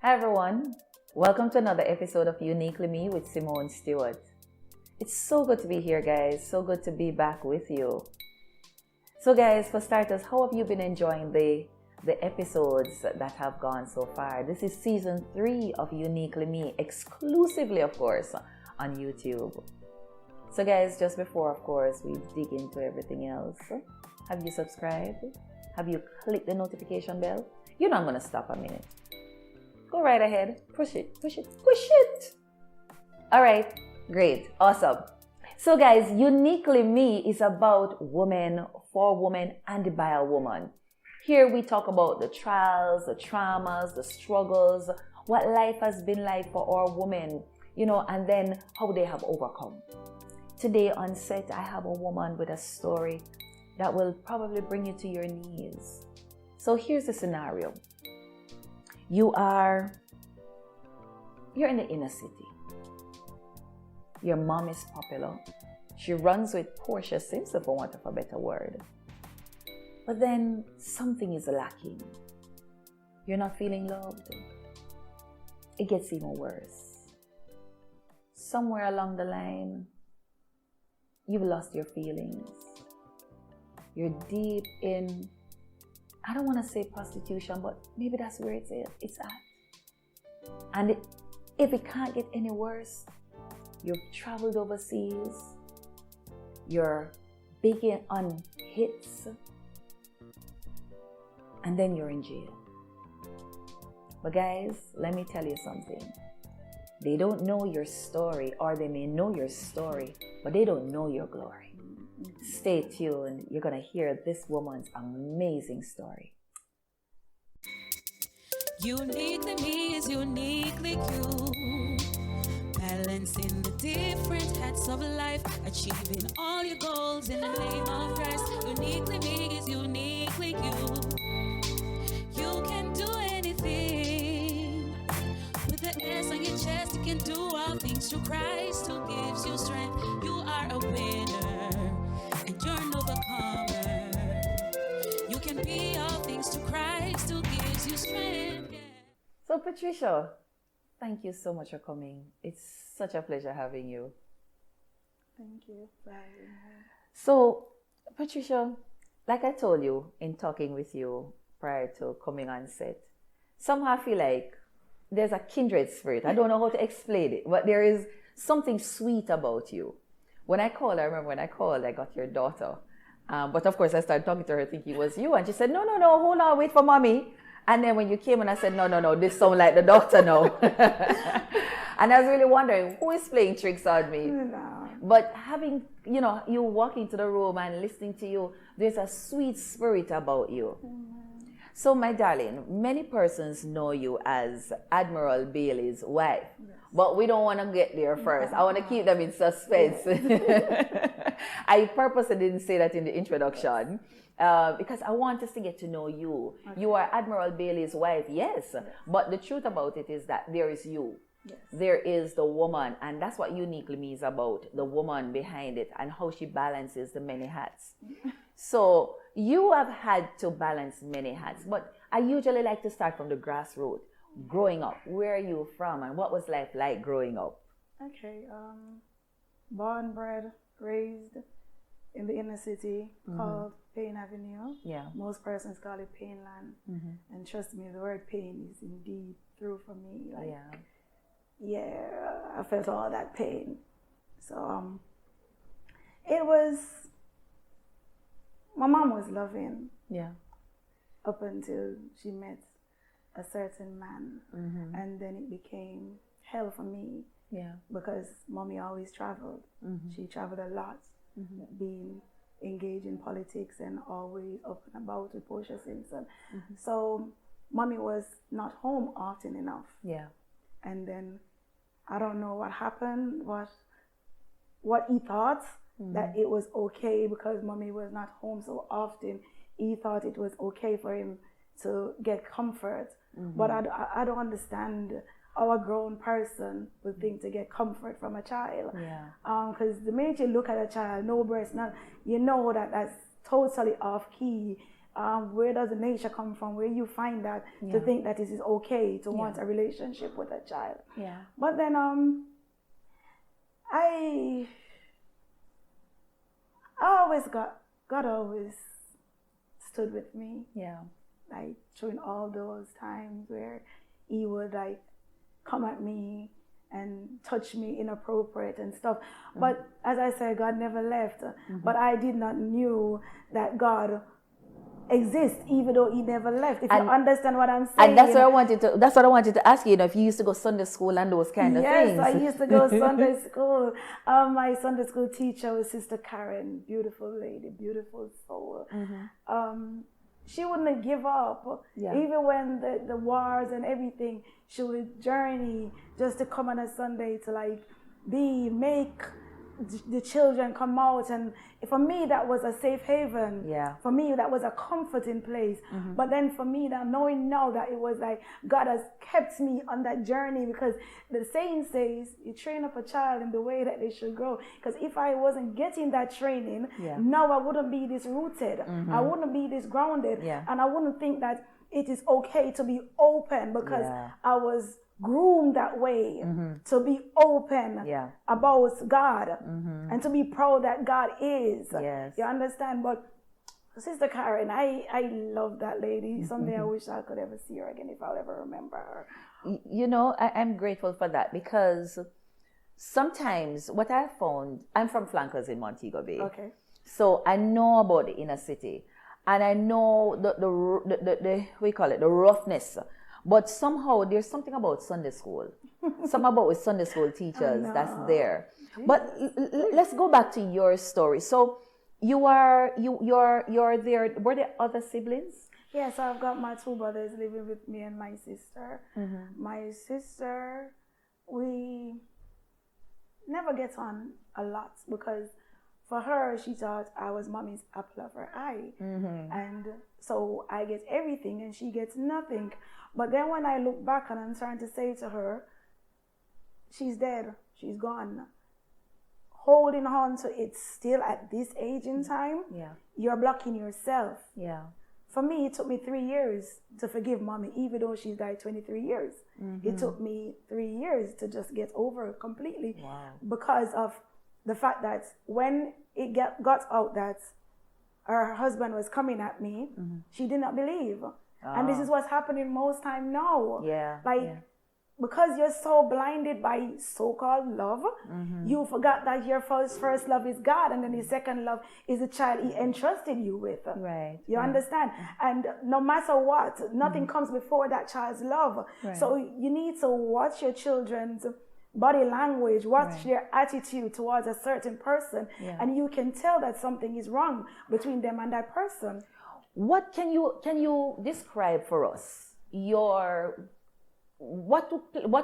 Hi everyone, welcome to another episode of Uniquely Me with Simone Stewart. It's so good to be here, guys. So good to be back with you. So guys, for starters, how have you been enjoying the episodes that have gone so far? This is season 3 of Uniquely Me, exclusively of course on YouTube. So guys, just before of course we dig into everything else, have you subscribed? Have you clicked the notification bell? You know I'm going to stop a minute. Go right ahead. Push it. All right. Great. Awesome. So guys, Uniquely Me is about women, for women, and by a woman. Here we talk about the trials, the traumas, the struggles, what life has been like for our women, and then how they have overcome. Today on set, I have a woman with a story that will probably bring you to your knees. So here's the scenario. You're in the inner city. Your mom is popular. She runs with Portia Simpson, for want of a better word. But then something is lacking. You're not feeling loved. It gets even worse. Somewhere along the line, you've lost your feelings. You're deep in, I don't want to say prostitution, but maybe that's where it's at. And if it can't get any worse, you've traveled overseas, you're big on hits, and then you're in jail. But guys, let me tell you something. They don't know your story, or they may know your story, but they don't know your glory. Stay tuned. You're going to hear this woman's amazing story. Uniquely me is uniquely you. Balancing the different hats of life, achieving all your goals in the name of Christ. Uniquely me is uniquely you. You can do anything. With the S on your chest, you can do all things through Christ who gives you strength. You are a winner and you're an overcomer. You can be all things through Christ who gives you strength. So Patricia, thank you so much for coming. It's such a pleasure having you. Thank you for having me. So Patricia, like I told you in talking with you prior to coming on set, somehow I feel like there's a kindred spirit. I don't know how to explain it, but there is something sweet about you. I remember when I called, I got your daughter. But of course I started talking to her thinking it was you. And she said, no, hold on, wait for mommy. And then when you came and I said, no, this sounds like the doctor now. And I was really wondering, who is playing tricks on me? No. But having, you walk into the room and listening to you, there's a sweet spirit about you. Mm-hmm. So my darling, many persons know you as Admiral Bailey's wife. Yes. But we don't want to get there first. I want to keep them in suspense. Yes. I purposely didn't say that in the introduction. Because I want us to get to know you. Okay. You are Admiral Bailey's wife, yes. But the truth about it is that there is you. Yes. There is the woman, and that's what Uniquely Me is about, the woman behind it and how she balances the many hats. So you have had to balance many hats, but I usually like to start from the grassroots. Growing up, where are you from and what was life like growing up? Okay, born, bred, raised in the inner city, called Payne Avenue. Yeah. Most persons call it Payneland. Mm-hmm. And trust me, the word pain is indeed through for me. I felt all that pain. So it was, my mom was loving. Yeah. Up until she met a certain man. Mm-hmm. And then it became hell for me. Yeah. Because mommy always traveled. Mm-hmm. She traveled a lot. Mm-hmm. Being engaged in politics and always up and about with Portia Simpson. Mm-hmm. So mommy was not home often enough. Yeah. And then I don't know what happened, what he thought, that it was okay because mommy was not home so often. He thought it was okay for him to get comfort. Mm-hmm. But I don't understand how a grown person would think to get comfort from a child. Yeah. Because the minute you look at a child, no breast, none, you know that that's totally off key Where does the nature come from? Where you find that to think that it is okay to want a relationship with a child? Yeah. But then I always God always stood with me. Yeah. Like during all those times where he would like come at me and touch me inappropriate and stuff. But as I said, God never left. But I did not knew that God exists even though he never left. If you understand what I'm saying. And that's what I wanted to ask you, if you used to go Sunday school and those kind of things. Yes, I used to go Sunday school. My Sunday school teacher was Sister Karen, beautiful lady, beautiful soul. She wouldn't give up. Even when the wars and everything, she would journey just to come on a Sunday to like make the children come out. And for me, that was a safe haven. Yeah. For me, that was a comforting place. But then for me, that knowing now that it was like God has kept me on that journey, because the saying says you train up a child in the way that they should grow. Because if I wasn't getting that training, now I wouldn't be this rooted. I wouldn't be this grounded. And I wouldn't think that it is okay to be open, because I was groomed that way to be open about God and to be proud that God is. Yes. You understand? But Sister Karen, I love that lady. Someday I wish I could ever see her again, if I'll ever remember her. You know, I'm grateful for that, because sometimes what I found, I'm from Flankers in Montego Bay. Okay. So I know about the inner city, and I know the we call it the roughness. But somehow there's something about Sunday school, something about with Sunday school teachers that's there. But let's go back to your story. So you're there. Were there other siblings? Yes, I've got my two brothers living with me and my sister. My sister, we never get on a lot, because for her, she thought I was mommy's apple of her eye. And so I get everything and she gets nothing. But then when I look back and I'm trying to say to her, she's dead, she's gone. Holding on to it still at this age in time, you're blocking yourself. For me, it took me 3 years to forgive mommy, even though she's died 23 years. It took me 3 years to just get over it completely. Because of the fact that when it got out that her husband was coming at me, she did not believe. And this is what's happening most time now. Because you're so blinded by so-called love, you forgot that your first love is God, and then the second love is the child he entrusted you with. Right. You understand? And no matter what, nothing comes before that child's love. So you need to watch your children's body language, watch their attitude towards a certain person, and you can tell that something is wrong between them and that person. What can you describe for us what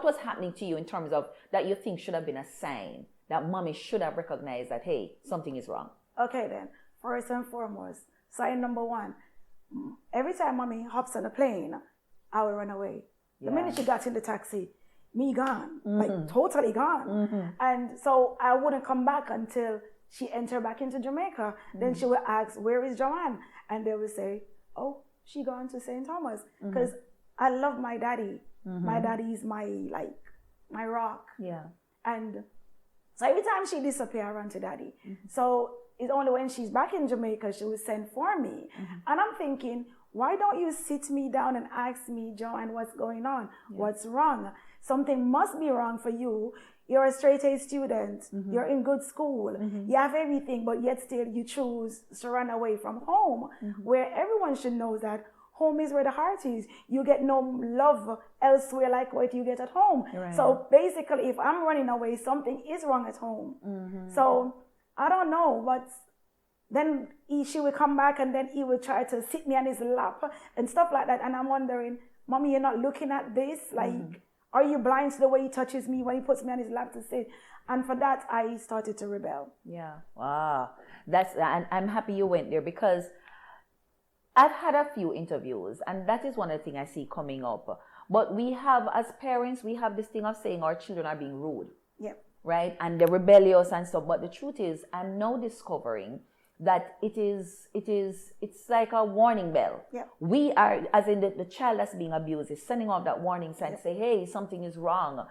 was happening to you in terms of that you think should have been a sign that mommy should have recognized that, hey, something is wrong? Okay then, first and foremost, sign number one, every time mommy hops on a plane, I will run away. The minute she got in the taxi, me gone, like totally gone. And so I wouldn't come back until she entered back into Jamaica. Then she would ask, where is Joanne? And they would say, oh, she gone to St. Thomas. Because I love my daddy. My daddy is my rock. And so every time she disappear, I run to daddy. So it's only when she's back in Jamaica, she will send for me. And I'm thinking, why don't you sit me down and ask me, Joanne, what's going on? What's wrong? Something must be wrong for you. You're a straight-A student. You're in good school. You have everything, but yet still you choose to run away from home, where everyone should know that home is where the heart is. You get no love elsewhere like what you get at home. So basically, if I'm running away, something is wrong at home. So I don't know, but then she would come back and then he would try to sit me on his lap and stuff like that. And I'm wondering, Mommy, you're not looking at this? Like, are you blind to the way he touches me when he puts me on his lap to sit? And for that, I started to rebel. Wow. And I'm happy you went there, because I've had a few interviews, and that is one of the things I see coming up. But we have, as parents, we have this thing of saying our children are being rude. Right? And they're rebellious and stuff. But the truth is, I'm now discovering that it's like a warning bell. Yeah. We are, as in the child that's being abused, is sending off that warning sign to say, hey, something is wrong,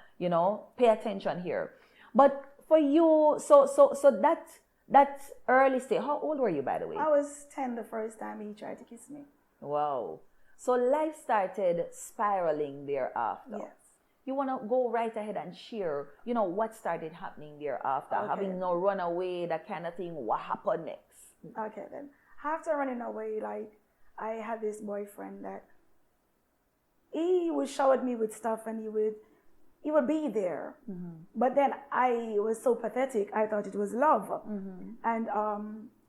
pay attention here. But for you, so that early stage, how old were you, by the way? I was 10 the first time he tried to kiss me. Wow. So life started spiraling thereafter. Yes. You want to go right ahead and share, what started happening thereafter, Okay. having no run away, that kind of thing. What happened next? Okay, then. After running away, I had this boyfriend that he would shower me with stuff and he would be there. Mm-hmm. But then I was so pathetic, I thought it was love. Mm-hmm. And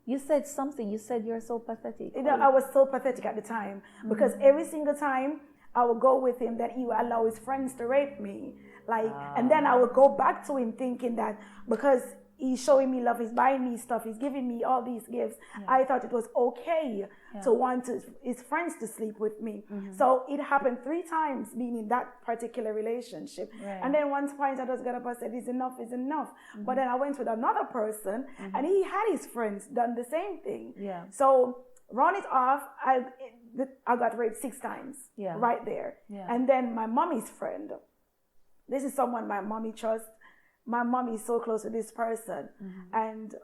you said something. You said you're so pathetic. I was so pathetic at the time because every single time I would go with him, that he would allow his friends to rape me. And then I would go back to him thinking that because he's showing me love, he's buying me stuff, he's giving me all these gifts, I thought it was okay to want his friends to sleep with me. Mm-hmm. So it happened 3 times being in that particular relationship. Right. And then one point I just got up and said, it's enough. Mm-hmm. But then I went with another person and he had his friends done the same thing. Yeah. So run it off, I got raped 6 times right there. Yeah. And then my mommy's friend, this is someone my mommy trusts. My mom is so close to this person. Mm-hmm. And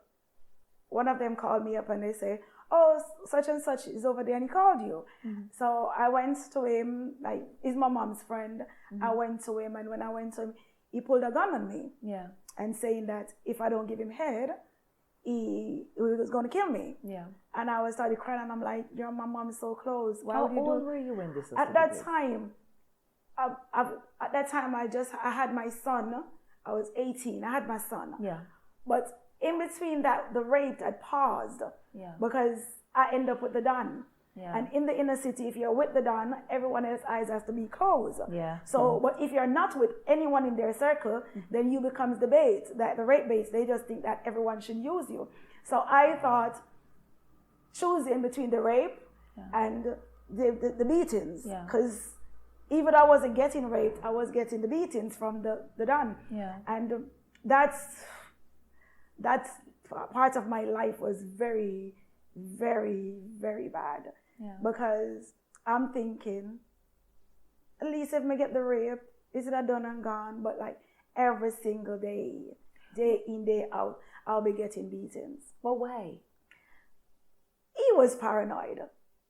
one of them called me up and they say, oh, such and such is over there and he called you. Mm-hmm. So I went to him, he's my mom's friend. Mm-hmm. I went to him, and when I went to him, he pulled a gun on me. Yeah. And saying that if I don't give him head, he was going to kill me. Yeah. And I started crying and I'm like, my mom is so close. Why would you do? How old were you when this was? At that time, I had my son. I was 18. I had my son. Yeah. But in between that, the rape had paused. Yeah. Because I ended up with the Don. Yeah. And in the inner city, if you're with the Don, everyone else's eyes has to be closed. Yeah. So, but if you're not with anyone in their circle, then you becomes the bait, that the rape bait. They just think that everyone should use you. So I thought, choosing between the rape and the beatings, because even though I wasn't getting raped, I was getting the beatings from the Don. Yeah. And that's part of my life was very, very, very bad. Yeah. Because I'm thinking, at least if I get the rape, is it done and gone? But every single day in, day out, I'll be getting beatings. But why? He was paranoid.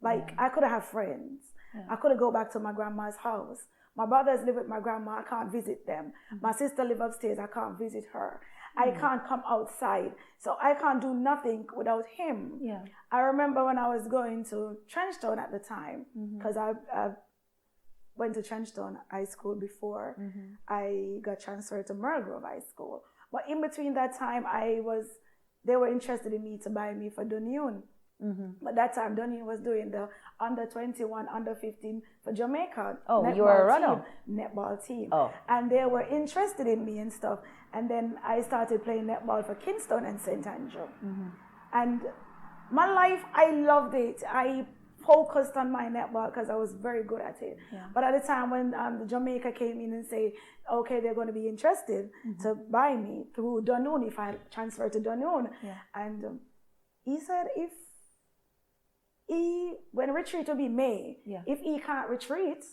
I could have friends. Yeah. I couldn't go back to my grandma's house. My brothers live with my grandma. I can't visit them. Mm-hmm. My sister lives upstairs. I can't visit her. Mm-hmm. I can't come outside. So I can't do nothing without him. Yeah. I remember when I was going to Trenchtown at the time, because I went to Trenchtown High School before. Mm-hmm. I got transferred to Merle Grove High School. But in between that time, they were interested in me to buy me for Dunune. Mm-hmm. But that time, Dunune was doing the under 21, under 15 for Jamaica. Oh, you were a runner? Netball team. Oh. And they were interested in me and stuff. And then I started playing netball for Kingston and St. Andrew. Mm-hmm. And my life, I loved it. I focused on my netball because I was very good at it. Yeah. But at the time when the Jamaica came in and said, okay, they're going to be interested to buy me through Dunune if I transfer to Dunune. Yeah. And he said, when retreat will be May, if he can't retreat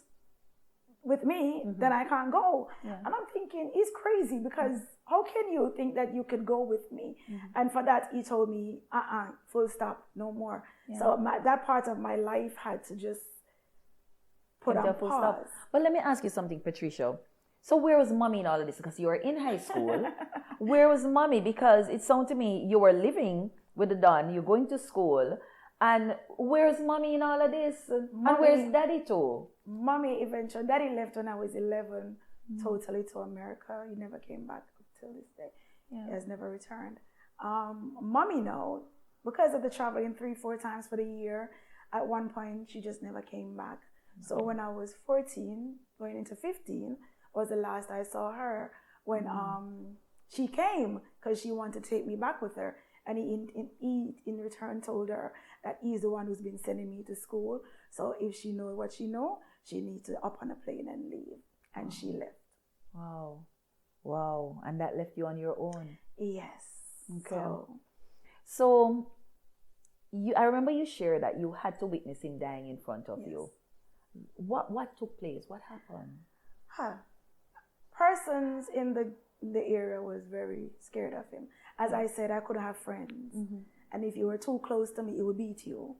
with me, then I can't go. Yeah. And I'm thinking, he's crazy because how can you think that you could go with me? And for that, he told me, full stop, no more. Yeah. So that part of my life had to just put on pause. Stop. But let me ask you something, Patricia. So where was mommy in all of this? Because you were in high school. Where was mommy? Because it sounded to me you were living with the Don, you're going to school. And where's mommy in all of this? Mommy, and where's daddy too? Mommy eventually, daddy left when I was 11, totally to America. He never came back up till this day. Yeah. He has never returned. Mommy, no, because of the traveling 3-4 times for the year, at one point she just never came back. So when I was 14, going into 15, was the last I saw her when she came because she wanted to take me back with her. And he in return told her that he's the one who's been sending me to school. So if she knows what she knows, she needs to up on a plane and leave. And she left. Wow. And that left you on your own? Yes. Okay. So I remember you shared that you had to witness him dying in front of you. What took place? What happened? Persons in the area was very scared of him. As I said, I couldn't have friends. And if you were too close to me, it would beat you.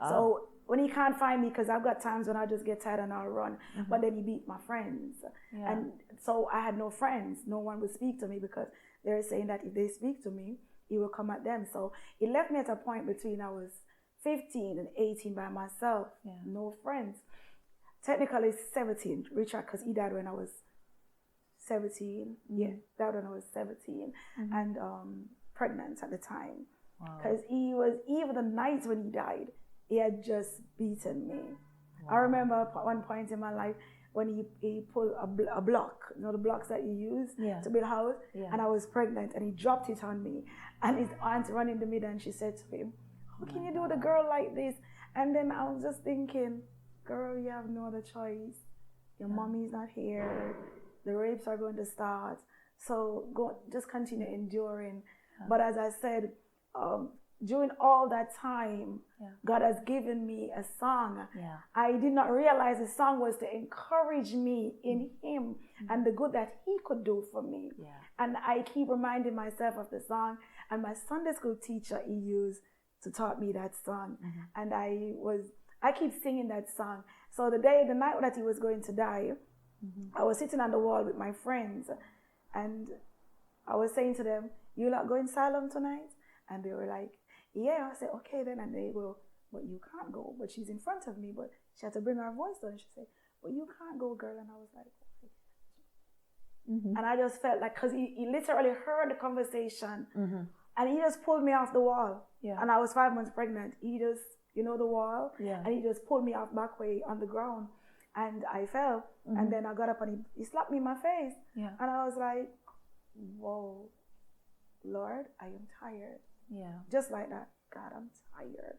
So when he can't find me, because I've got times when I just get tired and I'll run, but then he beat my friends. And so I had no friends. No one would speak to me because they're saying that if they speak to me, he will come at them. So it left me at a point between I was 15 and 18 by myself. No friends. Technically 17, Richard, because he died when I was 17. Died when I was 17 and pregnant at the time. Because he was, even the night when he died, he had just beaten me. I remember at one point in my life when he pulled a block, you know, the blocks that you use to build a house, and I was pregnant, and he dropped it on me. And his aunt ran in the middle, and she said to him, "How can you do with a girl like this?" And then I was just thinking, girl, you have no other choice. Your mommy's not here. The rapes are going to start. So just continue enduring. But as I said, during all that time, God has given me a song. I did not realize the song was to encourage me in Him and the good that He could do for me. And I keep reminding myself of the song. And my Sunday school teacher, he used to taught me that song. And I keep singing that song. So the night that he was going to die, I was sitting on the wall with my friends. And I was saying to them, "You not going asylum tonight?" And they were like, "Yeah." I said, "Okay then." And they go, "But you can't go." But she's in front of me. But she had to bring her voice down. And she said, "But you can't go, girl." And I was like, "Okay." And I just felt like, because he literally heard the conversation. And he just pulled me off the wall. And I was 5 months pregnant. He just, you know, the wall. And he just pulled me off back way on the ground. And I fell. And then I got up and he slapped me in my face. And I was like, whoa, Lord, I am tired. Just like that. God, I'm tired.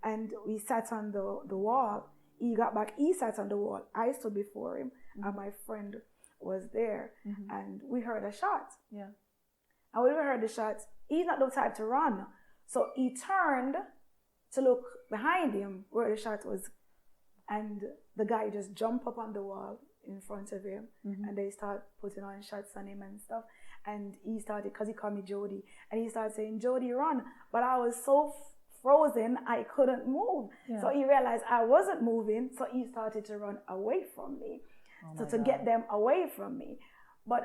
And we sat on the wall. He got back. He sat on the wall. I stood before him. And my friend was there. And we heard a shot. And when we heard the shot, he's not the type to run. So he turned to look behind him where the shot was. And the guy just jumped up on the wall in front of him. And they start putting on shots on him and stuff. And he started, because he called me Jody. And he started saying, "Jody, run." But I was so frozen, I couldn't move. So he realized I wasn't moving. So he started to run away from me. To get them away from me. But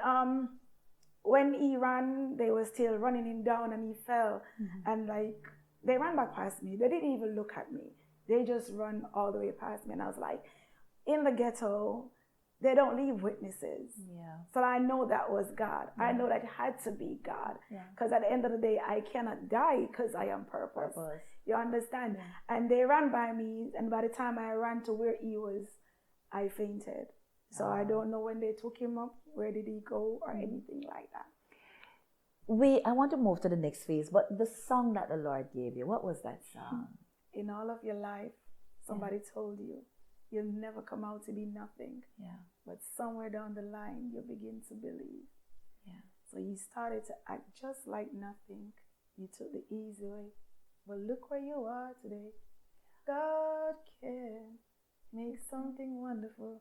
when he ran, they were still running him down and he fell. And like, they ran back past me. They didn't even look at me. They just run all the way past me. And I was like, in the ghetto, they don't leave witnesses. So I know that was God. I know that it had to be God. Because at the end of the day, I cannot die because I am purpose. You understand? And they ran by me. And by the time I ran to where he was, I fainted. So I don't know when they took him up, where did he go, or anything like that. I want to move to the next phase, but the song that the Lord gave you, what was that song? In all of your life, somebody told you, you'll never come out to be nothing. But somewhere down the line, you begin to believe. So you started to act just like nothing. You took the easy way. But look where you are today. God can make something wonderful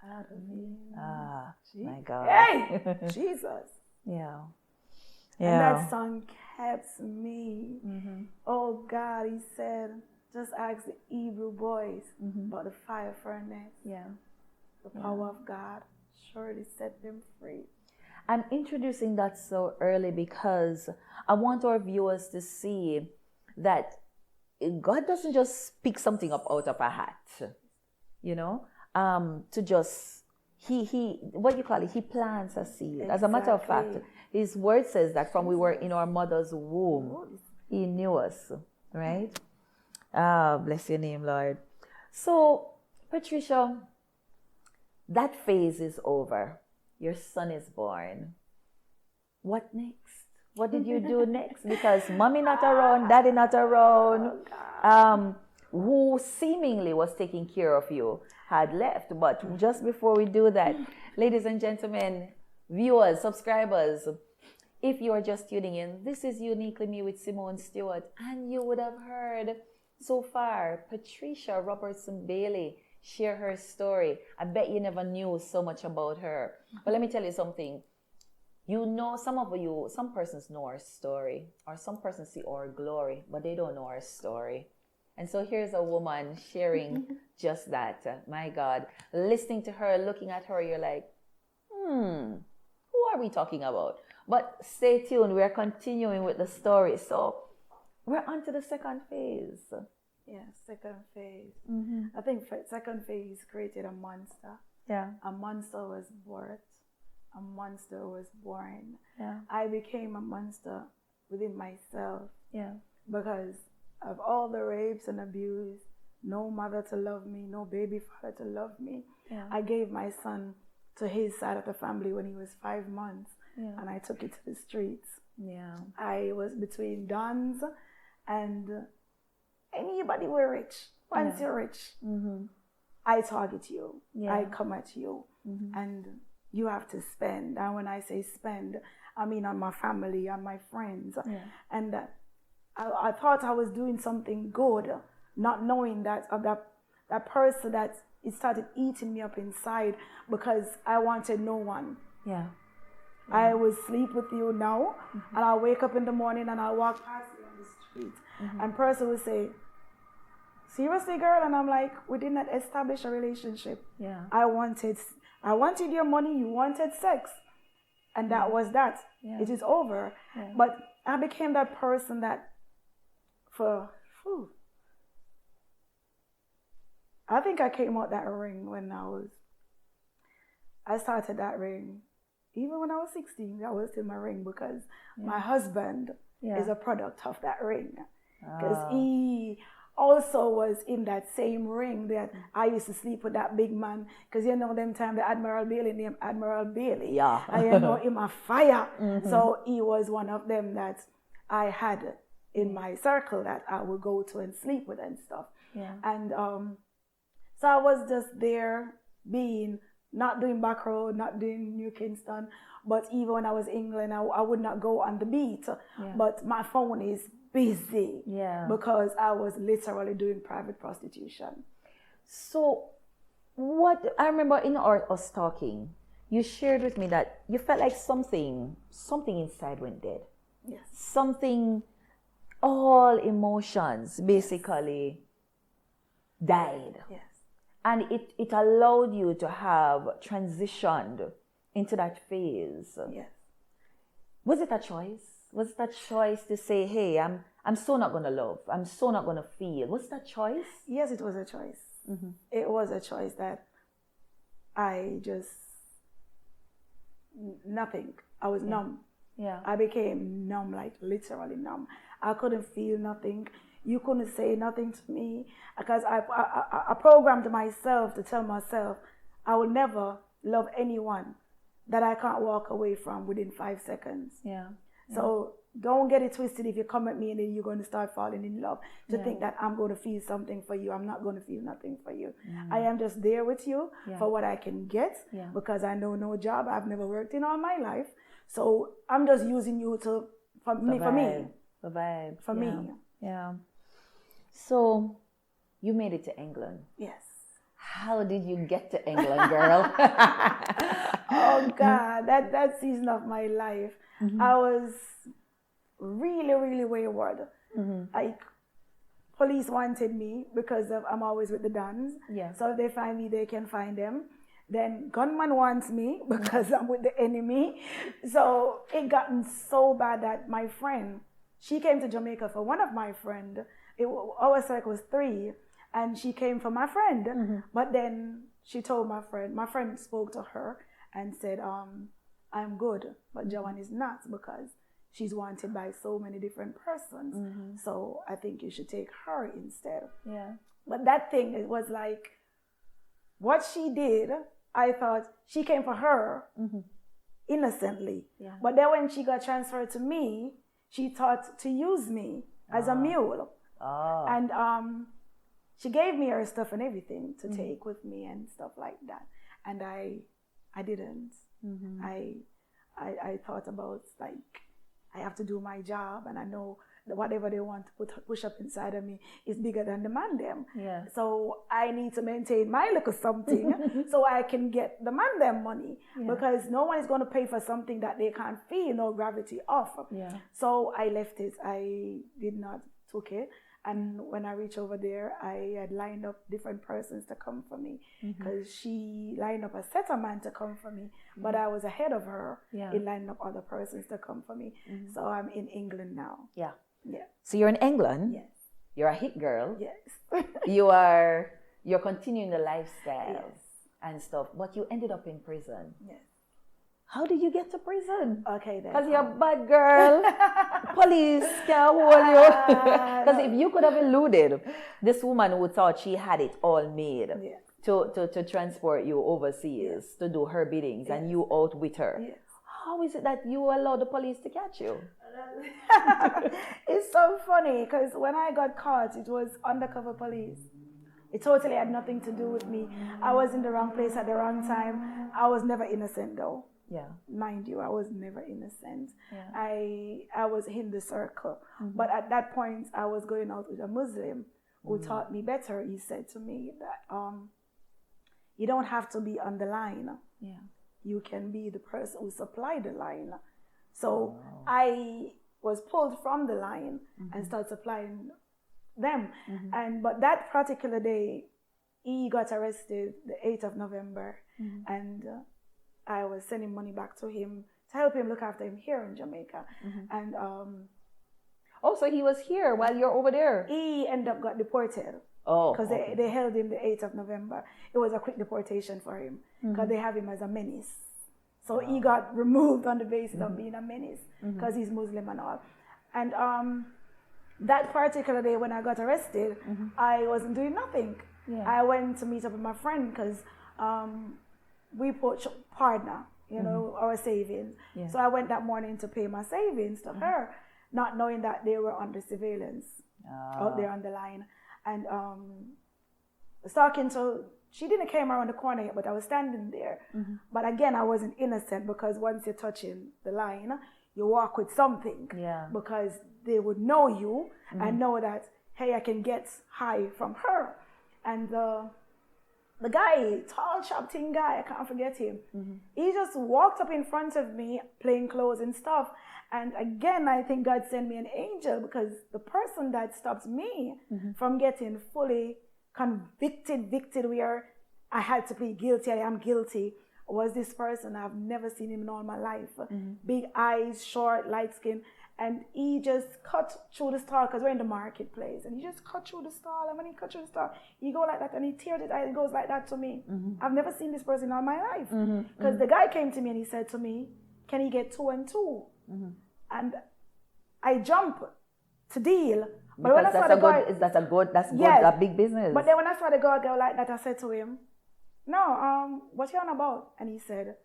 out of me. My God. Hey! Jesus. And that song kept me. Oh God, he said, just ask the Hebrew boys about the fire furnace. The power of God surely set them free. I'm introducing that so early because I want our viewers to see that God doesn't just pick something up out of a hat, you know, to just, he what you call it, he plants a seed. As a matter of fact, his word says that from we were in our mother's womb, he knew us, right? Bless your name, Lord. So, Patricia, that phase is over. Your son is born. What next? What did you do next? Because mommy not around, daddy not around, who seemingly was taking care of you had left. But just before we do that, ladies and gentlemen, viewers, subscribers, If you are just tuning in, this is Uniquely Me with Simone Stewart, and you would have heard so far Patricia Robertson-Bailey share her story. I bet you never knew so much about her. But let me tell you something. You know, some persons know our story, or some persons see our glory, but they don't know our story. And so here's a woman sharing just that. My God, listening to her, looking at her, you're like, who are we talking about? But stay tuned. We're continuing with the story. So we're on to the second phase. Yeah, second phase. Mm-hmm. I think second phase created a monster. Yeah. A monster was birthed. A monster was born. Yeah. I became a monster within myself. Yeah. Because of all the rapes and abuse, no mother to love me, no baby father to love me. Yeah. I gave my son to his side of the family when he was 5 months. Yeah. And I took it to the streets. Yeah. I was between dons and anybody were rich. Once you're rich, I target you. Yeah. I come at you. And you have to spend. And when I say spend, I mean on my family, on my friends. Yeah. And I thought I was doing something good, not knowing that that person that it started eating me up inside because I wanted no one. Yeah. I will sleep with you now, and I'll wake up in the morning and I'll walk past you on the street. And person will say, seriously, girl? And I'm like, we did not establish a relationship. Yeah. I wanted your money, you wanted sex. And that was that. Yeah. It is over. Yeah. But I became that person that I think I came out that ring when I started that ring. Even when I was 16, that was still my ring because my husband is a product of that ring. Because he also was in that same ring that I used to sleep with that big man. Because you know them time the Admiral Bailey named Admiral Bailey. Yeah. I know him a fire. So he was one of them that I had in my circle that I would go to and sleep with and stuff. Yeah. And so I was just there not doing back road, not doing New Kingston, but even when I was in England, I would not go on the beat. Yeah. But my phone is busy because I was literally doing private prostitution. So what I remember in us talking, you shared with me that you felt like something inside went dead. Yes. Something, all emotions basically died. Yes. And it allowed you to have transitioned into that phase. Yes. Was it a choice? Was it a choice to say, hey, I'm so not going to love. I'm so not going to feel. Was that choice? Yes, it was a choice. It was a choice that I just, nothing. I was numb. Yeah. I became numb, like literally numb. I couldn't feel nothing. You couldn't say nothing to me because I programmed myself to tell myself I will never love anyone that I can't walk away from within 5 seconds. Yeah. So don't get it twisted if you come at me and then you're going to start falling in love to think that I'm going to feel something for you. I'm not going to feel nothing for you. I am just there with you for what I can get because I know no job. I've never worked in all my life. So I'm just using you for me. Survive. For me. Yeah. So you made it to England. Yes. How did you get to England, girl? Oh God, that season of my life, I was really, really wayward. Like police wanted me because I'm always with the Dons. Yeah. So if they find me, they can find them. Then gunman wants me because I'm with the enemy. So it gotten so bad that my friend, she came to Jamaica for one of my friend. Our circle was 3, and she came for my friend. But then she told my friend spoke to her and said, I'm good, but Joanne is not because she's wanted by so many different persons. So I think you should take her instead. Yeah. But that thing, it was like, what she did, I thought she came for her innocently. Yeah. But then when she got transferred to me, she thought to use me as a mule. And she gave me her stuff and everything to take with me and stuff like that. And I didn't. I thought about like I have to do my job, and I know that whatever they want to push up inside of me is bigger than the man them. Yeah. So I need to maintain my little something so I can get the man them money, because no one is going to pay for something that they can't feel no gravity of. Yeah. So I left it. I did not took it. And when I reached over there, I had lined up different persons to come for me, because she lined up a set of man to come for me, but I was ahead of her in lining up other persons to come for me. So I'm in England now. Yeah. Yeah. So you're in England. Yes. You're a hit girl. Yes. You're continuing the lifestyle and stuff, but you ended up in prison. Yes. How did you get to prison? Okay then. Because you're a bad girl. Police can't hold you. Because if you could have eluded this woman who thought she had it all made to transport you overseas to do her biddings and you out with her. Yes. How is it that you allowed the police to catch you? It's so funny, because when I got caught, it was undercover police. It totally had nothing to do with me. I was in the wrong place at the wrong time. I was never innocent though. Yeah. Mind you, I was never innocent. Yeah. I was in the circle. But at that point, I was going out with a Muslim who taught me better. He said to me that you don't have to be on the line. Yeah. You can be the person who supplied the line. So I was pulled from the line and started supplying them. But that particular day, he got arrested the 8th of November. And I was sending money back to him to help him look after him here in Jamaica. And so he was here while you're over there. He ended up got deported. Because they held him the 8th of November. It was a quick deportation for him, because they have him as a menace. So he got removed on the basis of being a menace, because he's Muslim and all. And that particular day when I got arrested, I wasn't doing nothing. Yeah. I went to meet up with my friend, because we put partner, our savings. Yeah. So I went that morning to pay my savings to her, not knowing that they were under surveillance out there on the line. And was talking to, she didn't came around the corner yet, but I was standing there. But again, I wasn't innocent, because once you're touching the line, you walk with something. Yeah. Because they would know you and know that, hey, I can get high from her. And the guy, tall, sharp, thin guy, I can't forget him. He just walked up in front of me, plain clothes and stuff. And again, I think God sent me an angel, because the person that stopped me from getting fully convicted where I had to plead guilty, I am guilty, was this person. I've never seen him in all my life. Big eyes, short, light skin. And he just cut through the stall, because we're in the marketplace. And he just cut through the stall. And when he cut through the stall, he go like that and he teared it out. It goes like that to me. I've never seen this person in all my life. Because the guy came to me and he said to me, can he get 2 and 2? And I jump to deal. But when I saw the guy, that's a big business. But then when I saw the guy go like that, I said to him, no, what you on about? And he said,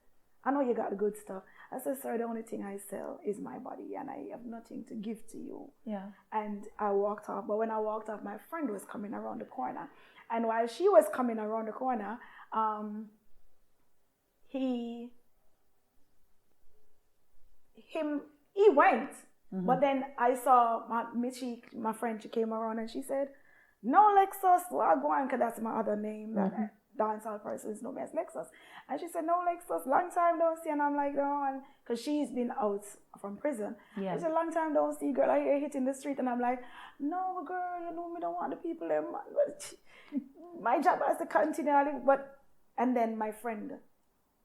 I know you got the good stuff. I said, sir, the only thing I sell is my body, and I have nothing to give to you. Yeah. And I walked off. But when I walked off, my friend was coming around the corner. And while she was coming around the corner, he went. But then I saw my friend, she came around and she said, no, Lexus, well, go on, because that's my other name. That dancehall persons know me as Lexus. And she said, no, Lexus, long time don't see. And I'm like, no, because she's been out from prison. Yeah. She said, long time don't see, girl, I hear you hitting the street. And I'm like, no, girl, you know me, don't want the people there, man. But my job has to continue. And then my friend,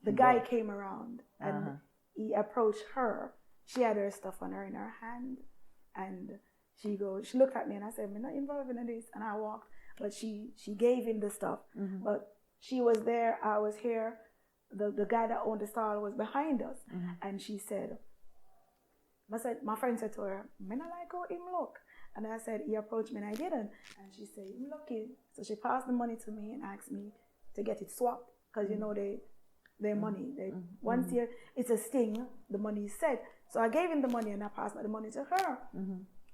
the guy came around and he approached her. She had her stuff on her in her hand. And she looked at me and I said, I'm not involved in this. And I walked, but she gave him the stuff. But she was there, I was here. The guy that owned the stall was behind us. And she said, my friend said to her, I not like how him look. And I said, he approached me and I didn't. And she said, him lucky. So she passed the money to me and asked me to get it swapped. Because their money. Once it's a sting, the money is set. So I gave him the money and I passed the money to her.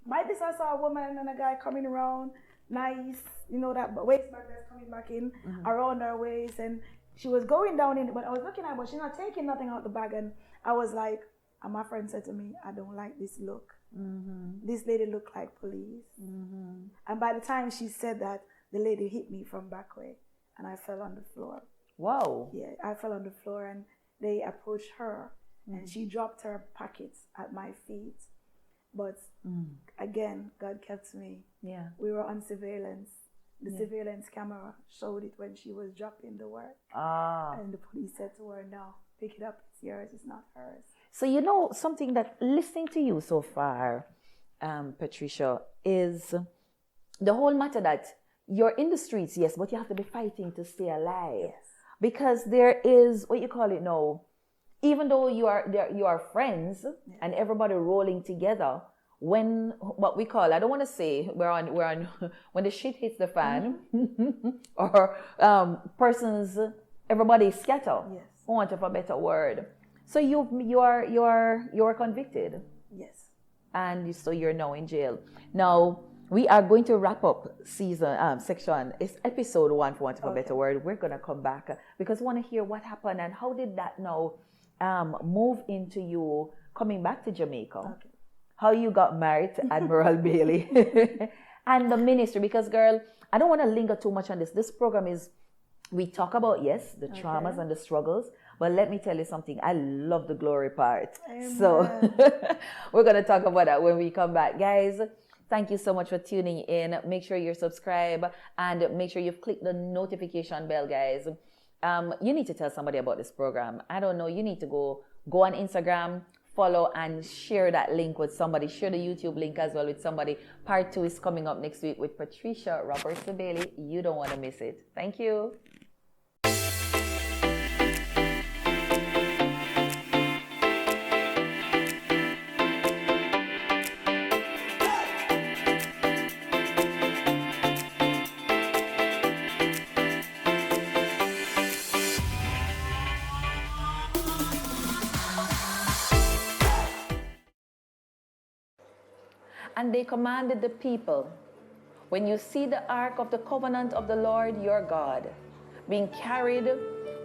By this, I saw a woman and a guy coming around, nice, that waistband that's coming back in around her waist. And she was going down in, but I was looking at her, but she's not taking nothing out the bag. And I was like, And my friend said to me, I don't like this look. This lady looked like police. And by the time she said that, the lady hit me from back way, and I fell on the floor. Wow. Yeah, I fell on the floor, and they approached her, and she dropped her packets at my feet. But again, God kept me. Yeah. We were on surveillance. The surveillance camera showed it when she was dropping the work. And the police said to her, no, pick it up, it's yours, it's not hers. So you know something that listening to you so far, Patricia, is the whole matter that you're in the streets, yes, but you have to be fighting to stay alive. Yes. Because there is, what you call it now, even though you are friends and everybody rolling together, when what we call, I don't want to say we're on when the shit hits the fan, or persons, everybody scatter. Yes. For want of a better word. So you're convicted. Yes. And so you're now in jail. Now we are going to wrap up section. It's episode 1, for want of a better word. We're gonna come back because we want to hear what happened and how did that now move into you coming back to Jamaica. Okay. How you got married to Admiral Bailey and the ministry. Because girl, I don't want to linger too much on this. This program is, we talk about, yes, the traumas and the struggles, but let me tell you something. I love the glory part. Amen. So we're going to talk about that when we come back. Guys, thank you so much for tuning in. Make sure you're subscribed and make sure you've clicked the notification bell, guys. You need to tell somebody about this program. I don't know. You need to go on Instagram, follow and share that link with somebody. Share the YouTube link as well with somebody. Part 2 is coming up next week with Patricia Robertson-Bailey. You don't want to miss it. Thank you. And they commanded the people, when you see the ark of the covenant of the Lord your God being carried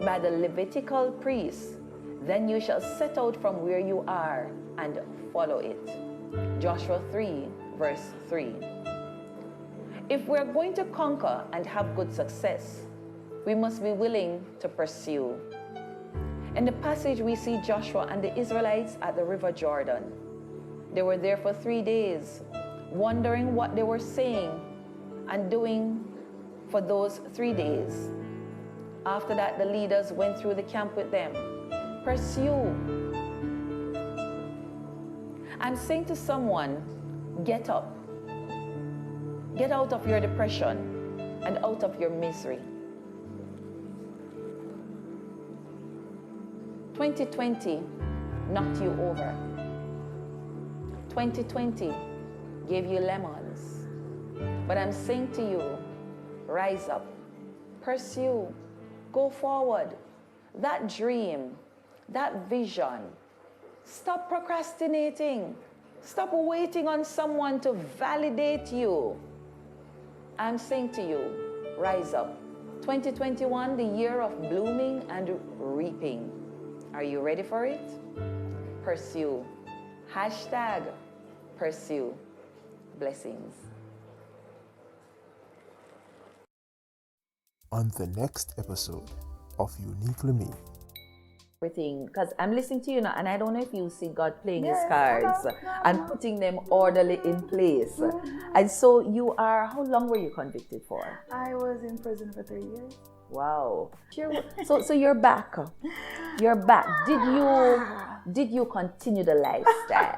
by the Levitical priests, then you shall set out from where you are and follow it. Joshua 3, verse 3. If we're going to conquer and have good success, we must be willing to pursue. In the passage, we see Joshua and the Israelites at the River Jordan. They were there for 3 days, wondering what they were saying and doing for those 3 days. After that, the leaders went through the camp with them. Pursue. I'm saying to someone, get up. Get out of your depression and out of your misery. 2020 knocked you over. 2020 gave you lemons. But I'm saying to you, rise up, pursue, go forward. That dream, that vision, stop procrastinating. Stop waiting on someone to validate you. I'm saying to you, rise up. 2021, the year of blooming and reaping. Are you ready for it? Pursue. Hashtag pursue. Blessings. On the next episode of Uniquely Me. Everything, because I'm listening to you now, and I don't know if you see God playing his cards and putting them orderly in place. And so you are, how long were you convicted for? I was in prison for 3 years. Wow. So you're back. You're back. Did you continue the lifestyle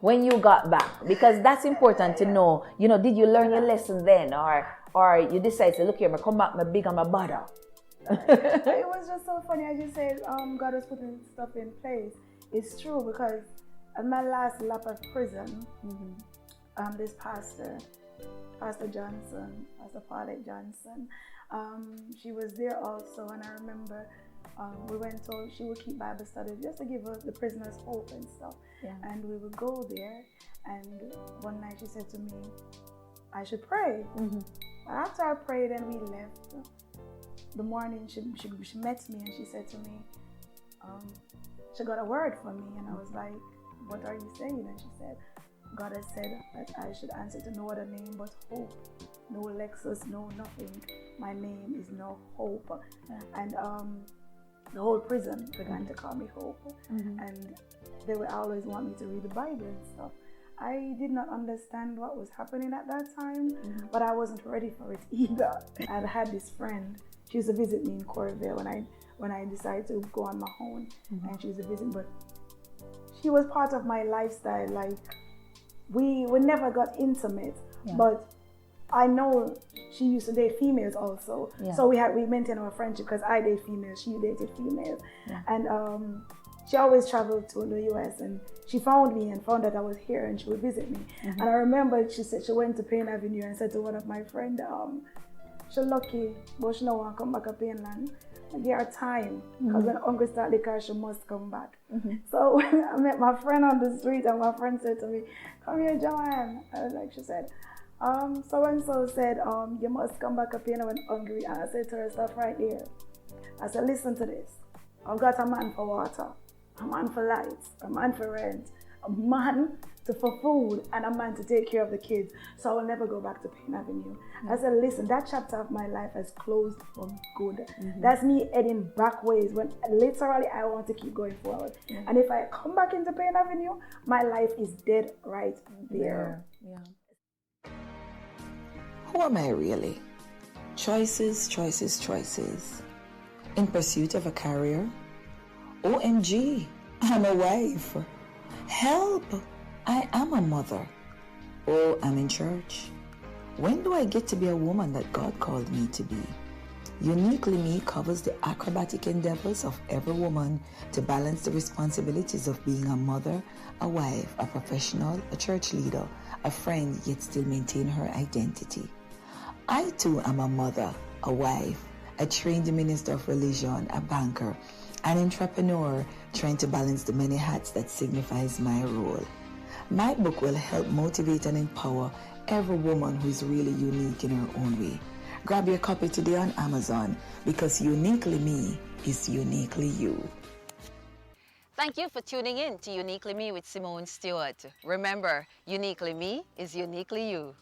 when you got back? Because that's important to know. You know, did you learn your lesson then, or you decide to look here, I come back, my big and my butter? It was just so funny, as you said, God was putting stuff in place. It's true, because at my last lap of prison, this Pastor Johnson, Pastor Paulette Johnson, she was there also, and I remember we went told she would keep Bible study just to give the prisoners hope and stuff. Yeah. And we would go there, and one night she said to me, I should pray. After I prayed and we left, the morning she met me and she said to me, she got a word for me, and I was like, what are you saying? And she said, God has said that I should answer to no other name but hope. No Lexus, no nothing. My name is no hope. And the whole prison began to call me Hope. And they would always want me to read the Bible and stuff. I did not understand what was happening at that time, but I wasn't ready for it either. I had this friend. She used to visit me in Corville when I decided to go on my own, and she used to visit. But she was part of my lifestyle. Like we never got intimate, but I know she used to date females also. So we maintained our friendship because I dated females, she dated females, and she always traveled to the US, and she found me and found that I was here, and she would visit me. And I remember she said she went to Payne Avenue and said to one of my friends, she's lucky, but she don't want to come back to Payneland. Give her time, because when hungry start the car, she must come back. So I met my friend on the street, and my friend said to me, "Come here, Joanne." I was like, she said, so and so said, you must come back up here when hungry. And I said to her, stop right there. I said, listen to this. I've got a man for water, a man for lights, a man for rent, a man for food, and a man to take care of the kids. So I will never go back to Payne Avenue. I said, listen, that chapter of my life has closed for good. That's me heading back ways when literally I want to keep going forward. And if I come back into Payne Avenue, my life is dead right there. Who am I really? Choices, choices, choices. In pursuit of a career? OMG, I'm a wife. Help, I am a mother. Oh, I'm in church. When do I get to be a woman that God called me to be? Uniquely Me covers the acrobatic endeavors of every woman to balance the responsibilities of being a mother, a wife, a professional, a church leader, a friend, yet still maintain her identity. I too am a mother, a wife, a trained minister of religion, a banker, an entrepreneur trying to balance the many hats that signifies my role. My book will help motivate and empower every woman who is really unique in her own way. Grab your copy today on Amazon, because Uniquely Me is uniquely you. Thank you for tuning in to Uniquely Me with Simone Stewart. Remember, Uniquely Me is uniquely you.